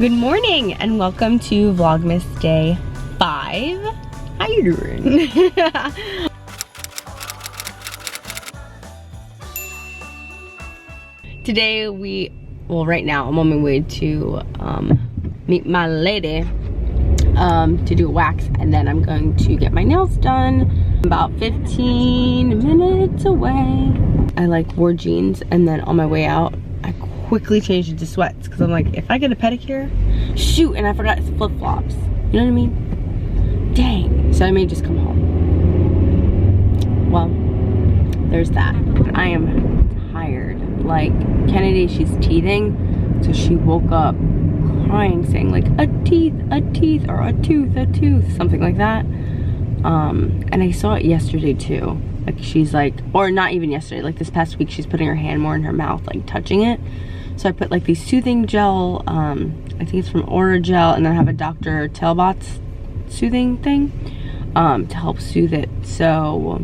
Good morning and welcome to Vlogmas Day 5. How you doing? Today right now I'm on my way to meet my lady to do a wax, and then I'm going to get my nails done. About 15 minutes away. I wore jeans, and then on my way out I quickly changed into sweats because I'm like, if I get a pedicure, shoot, and I forgot it's flip-flops. You know what I mean? Dang. So I may just come home. Well, there's that. I am tired. Like, Kennedy, she's teething, so she woke up crying, saying like, a teeth, or a tooth, something like that. And I saw it yesterday too. Like, she's like, or not even yesterday, like this past week, she's putting her hand more in her mouth, like touching it. So I put like these soothing gel, I think it's from Aura Gel, and then I have a Dr. Talbot's soothing thing to help soothe it. So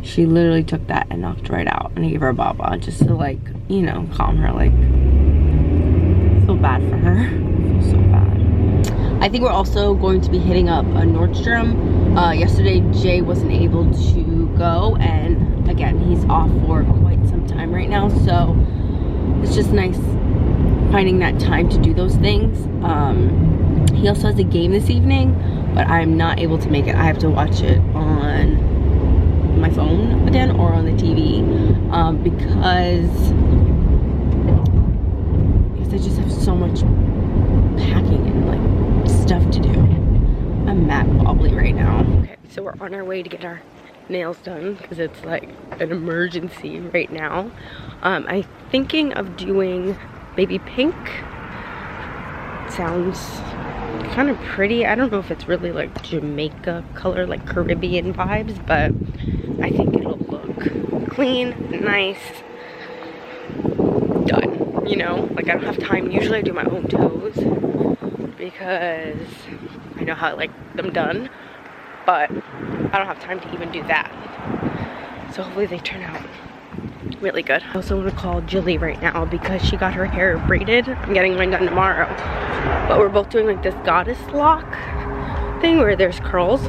she literally took that and knocked right out, and I gave her a baba just to, like, you know, calm her. Like, I feel bad for her. I feel so bad. I think we're also going to be hitting up a Nordstrom. Yesterday Jay wasn't able to go, and again, he's off for quite some time right now, so it's just nice finding that time to do those things. He also has a game this evening, but I'm not able to make it. I have to watch it on my phone again or on the TV, because I just have so much packing and like stuff to do. I'm mad wobbly right now. Okay, so we're on our way to get our nails done because it's like an emergency right now. I'm thinking of doing baby pink. It sounds kind of pretty. I don't know if it's really like Jamaica color, like Caribbean vibes, but I think it'll look clean, nice, done, you know? Like, I don't have time. Usually I do my own toes because I know how I like them done, but I don't have time to even do that. So hopefully they turn out really good. I also want to call Jilly right now because she got her hair braided. I'm getting mine done tomorrow, but we're both doing like this goddess lock thing where there's curls.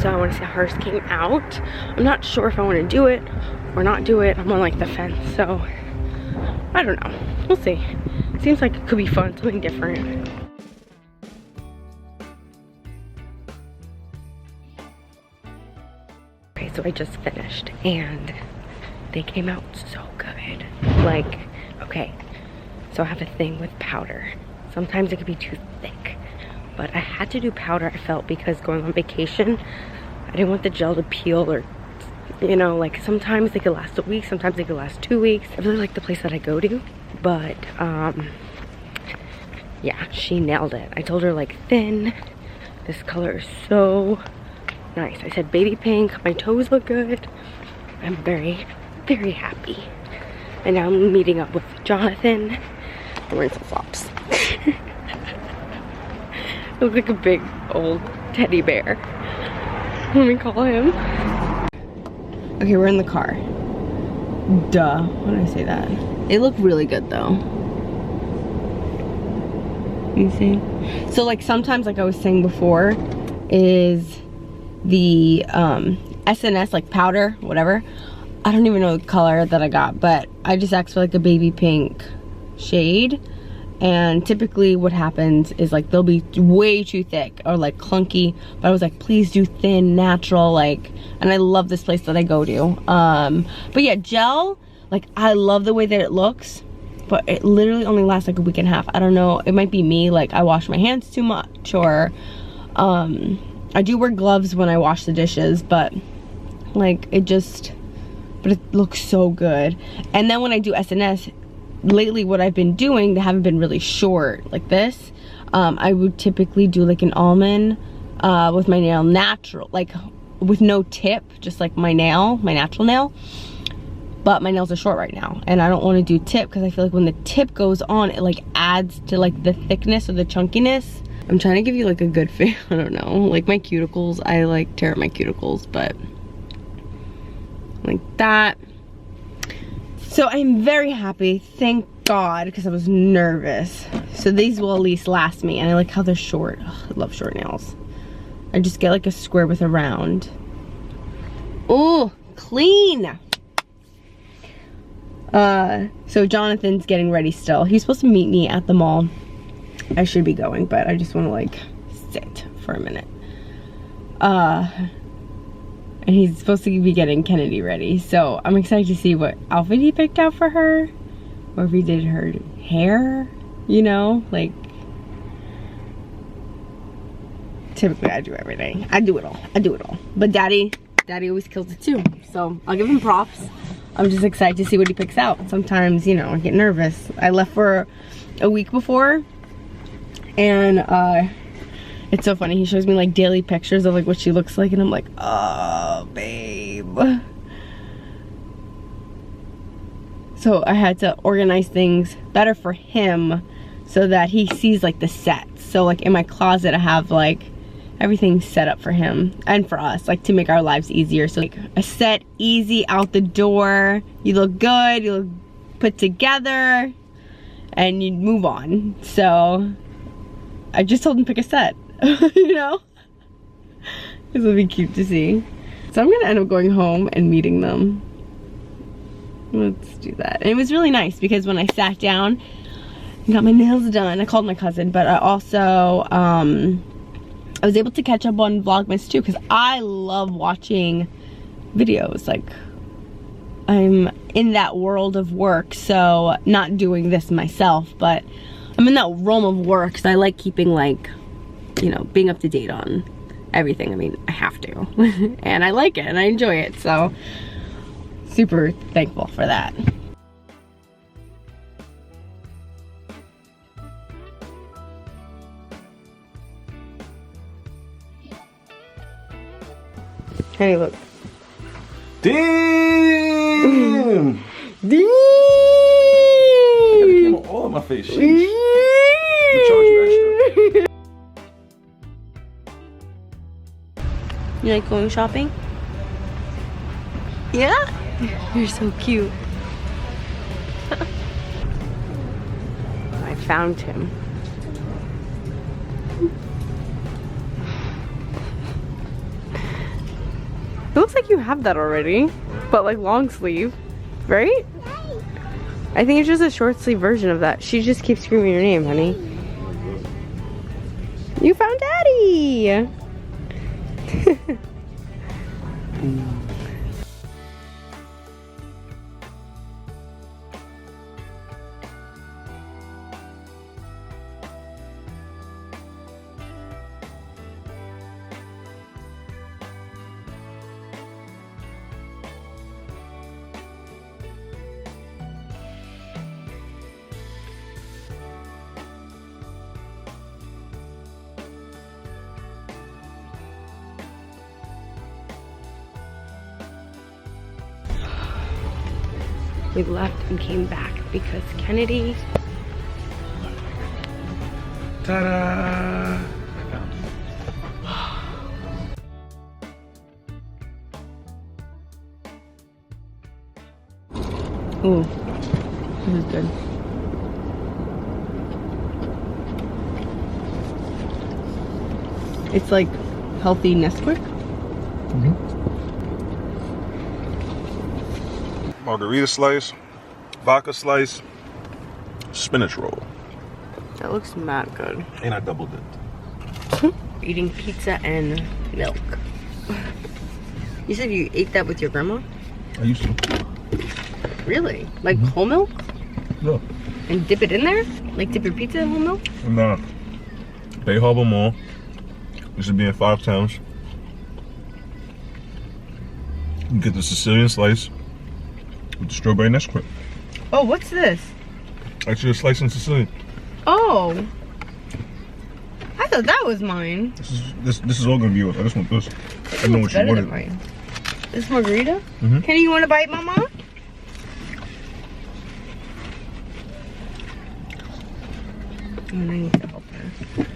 So I want to see how hers came out. I'm not sure if I want to do it or not do it. I'm on like the fence, so I don't know. We'll see. Seems like it could be fun, something different. Okay, so I just finished and they came out so good. Like, okay, so I have a thing with powder. Sometimes it could be too thick, but I had to do powder, I felt, because going on vacation, I didn't want the gel to peel, or, you know, like sometimes they could last a week, sometimes they could last 2 weeks. I really like the place that I go to, but yeah, she nailed it. I told her like thin, this color is so nice. I said baby pink, my toes look good. I'm very, very happy. And now I'm meeting up with Jonathan. I'm wearing some flops. Looks like a big old teddy bear. Let me call him. Okay, we're in the car. Duh. Why did I say that? It looked really good though. You see? So like sometimes, like I was saying before, is the SNS, like powder, whatever. I don't even know the color that I got, but I just asked for like a baby pink shade. And typically what happens is like they'll be way too thick or like clunky, but I was like, please do thin, natural, like, and I love this place that I go to. But yeah, gel, like I love the way that it looks, but it literally only lasts like a week and a half. I don't know, it might be me, like I wash my hands too much, or I do wear gloves when I wash the dishes, but like but it looks so good. And then when I do SNS, lately what I've been doing, they haven't been really short like this. I would typically do like an almond with my nail natural, like with no tip, just like my natural nail. But my nails are short right now, and I don't want to do tip because I feel like when the tip goes on, it like adds to like the thickness or the chunkiness. I'm trying to give you like a good feel. I don't know, like my cuticles, I like tear up my cuticles, but like that. So I'm very happy, thank God, because I was nervous. So these will at least last me, and I like how they're short. Ugh, I love short nails. I just get like a square with a round. Oh, clean. So Jonathan's getting ready still. He's supposed to meet me at the mall. I should be going, but I just want to like sit for a minute. And he's supposed to be getting Kennedy ready. So I'm excited to see what outfit he picked out for her. Or if he did her hair, you know, like typically I do everything. I do it all. But daddy always kills it too. So I'll give him props. I'm just excited to see what he picks out. Sometimes, you know, I get nervous. I left for a week before, and it's so funny. He shows me like daily pictures of like what she looks like, and I'm like, oh, babe. So I had to organize things better for him so that he sees like the sets. So like in my closet, I have like everything set up for him and for us, like to make our lives easier. So like a set, easy, out the door, you look good, you look put together, and you move on. So I just told him to pick a set, you know? This will be cute to see. So I'm gonna end up going home and meeting them. Let's do that. And it was really nice because when I sat down and got my nails done, I called my cousin, but I also, I was able to catch up on Vlogmas too, because I love watching videos. Like, I'm in that world of work, so not doing this myself, but I'm in that realm of work, so I like keeping like, you know, being up to date on everything. I mean, I have to. And I like it, and I enjoy it, so super thankful for that. Hey, look. Damn! Damn! I got a camera all on my face. Sheesh. We'll charge you extra. You like going shopping? Yeah? You're so cute. I found him. It looks like you have that already, but like long sleeve, right? I think it's just a short sleeve version of that. She just keeps screaming your name, honey. You found Daddy! We left and came back because Kennedy. Ta-da! Ooh, this is good. It's like healthy Nesquik. Margarita slice, vodka slice, spinach roll. That looks mad good. And I doubled it. Eating pizza and milk. You said you ate that with your grandma? I used to. Really? Like whole milk? Yeah. And dip it in there? Like dip your pizza in whole milk? Nah. Bay Harbor Mall. This should be in 5 towns. You get the Sicilian slice with the strawberry Nesquik. Oh, what's this? Actually, a slice in Sicilian. Oh. I thought that was mine. This is all gonna be yours. I just want this. I know what you wanted. Mine. This margarita? Mm-hmm. Kenny, you want to bite, Mama? Oh, I need to help her.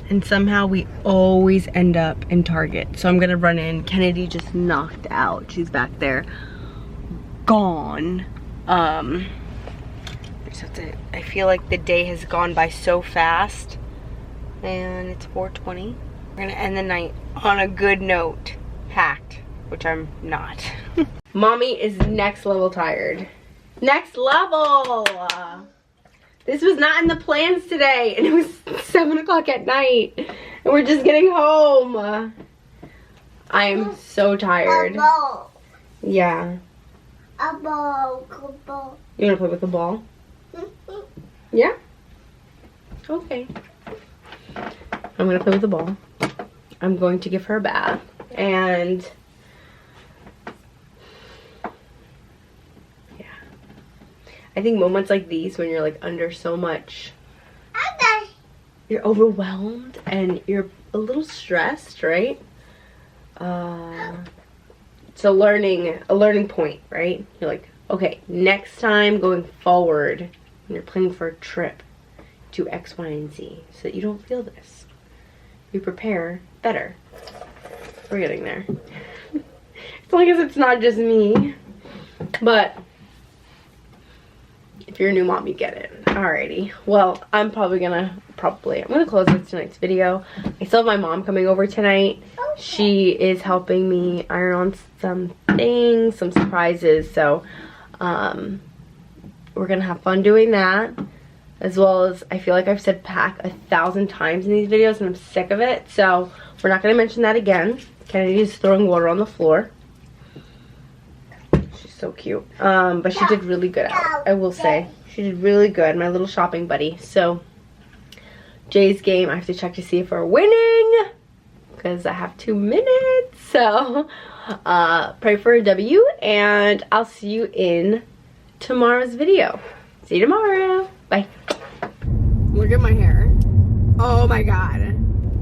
And somehow we always end up in Target. So I'm gonna run in. Kennedy just knocked out. She's back there. Gone. There's just have to, I feel like the day has gone by so fast. And it's 4:20. We're gonna end the night on a good note. Packed, which I'm not. Mommy is next level tired. Next level! This was not in the plans today, and it was 7 o'clock at night, and we're just getting home. I am so tired. Yeah. A ball. You wanna play with the ball? Yeah? Okay. I'm gonna play with the ball. I'm going to give her a bath, and yeah. I think moments like these when you're like under so much, you're overwhelmed and you're a little stressed, right? It's a learning point, right? You're like, okay, next time going forward, when you're planning for a trip, do X, Y, and Z so that you don't feel this. You prepare better. We're getting there. As long as it's not just me. But if you're a new mom, you get it. Alrighty. Well, I'm gonna close with tonight's video. I still have my mom coming over tonight. She is helping me iron on some things, some surprises. So we're gonna have fun doing that. As well as, I feel like I've said pack 1,000 times in these videos and I'm sick of it. So we're not going to mention that again. Kennedy is throwing water on the floor. She's so cute. But she did really good out, I will say. She did really good, my little shopping buddy. So Jay's game, I have to check to see if we're winning, because I have 2 minutes. So pray for a W, and I'll see you in tomorrow's video. See you tomorrow. Bye. Look at my hair. Oh my god.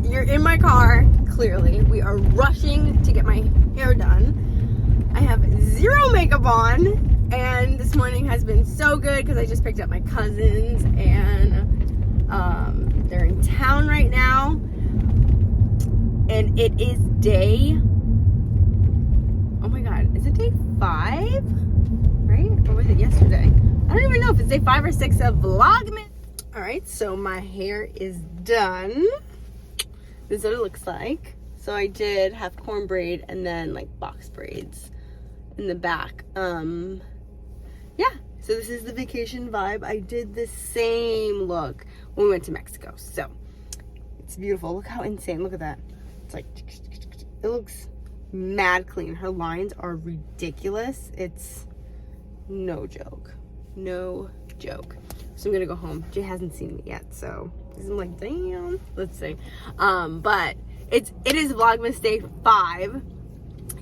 You're in my car, clearly. We are rushing to get my hair done. I have 0 makeup on, and this morning has been so good because I just picked up my cousins, and they're in town right now. And it is day, oh my god, is it day 5? Right? Or was it yesterday? I don't even know if it's day 5 or 6 of Vlogmas. Alright, so my hair is done. This is what it looks like. So I did have corn braid and then like box braids in the back. Yeah, so this is the vacation vibe. I did the same look when we went to Mexico. So it's beautiful. Look how insane. Look at that. It's like, it looks mad clean. Her lines are ridiculous. It's no joke. No joke. So I'm gonna go home. Jay hasn't seen me yet, so I'm like, damn. Let's see. But it is Vlogmas Day 5,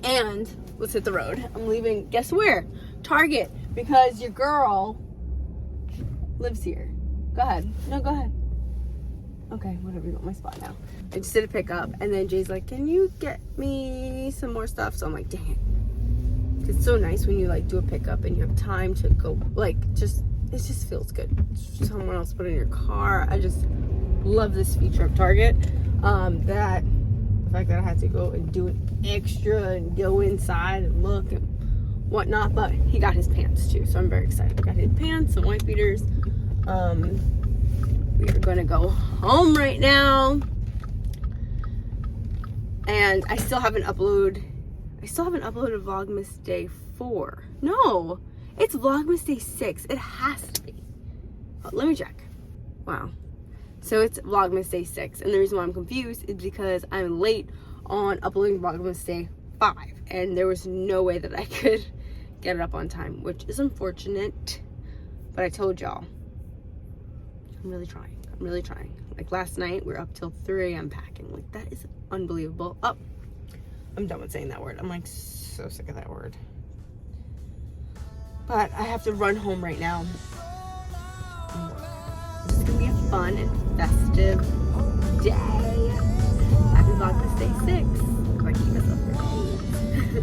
and let's hit the road. I'm leaving. Guess where? Target, because your girl lives here. Go ahead. No, go ahead. Okay, whatever. You got my spot now. I just did a pickup, and then Jay's like, "Can you get me some more stuff?" So I'm like, dang it. It's so nice when you like do a pickup and you have time to go, like, just, it just feels good. Someone else put it in your car. I just love this feature of Target. That the fact that I had to go and do an extra and go inside and look and whatnot, but he got his pants too, so I'm very excited. I got his pants, some white beaters. We are gonna go home right now, and I still haven't uploaded Vlogmas Day 4. No, it's Vlogmas Day 6. It has to be. Oh, let me check. Wow. So it's Vlogmas Day 6. And the reason why I'm confused is because I'm late on uploading Vlogmas Day 5. And there was no way that I could get it up on time, which is unfortunate. But I told y'all, I'm really trying. I'm really trying. Like last night, we were up till 3 a.m. packing. Like, that is unbelievable. Oh, I'm done with saying that word. I'm like so sick of that word. But I have to run home right now. This is gonna be a fun and festive day. Happy Vlogmas Day 6. Like, keep us up there.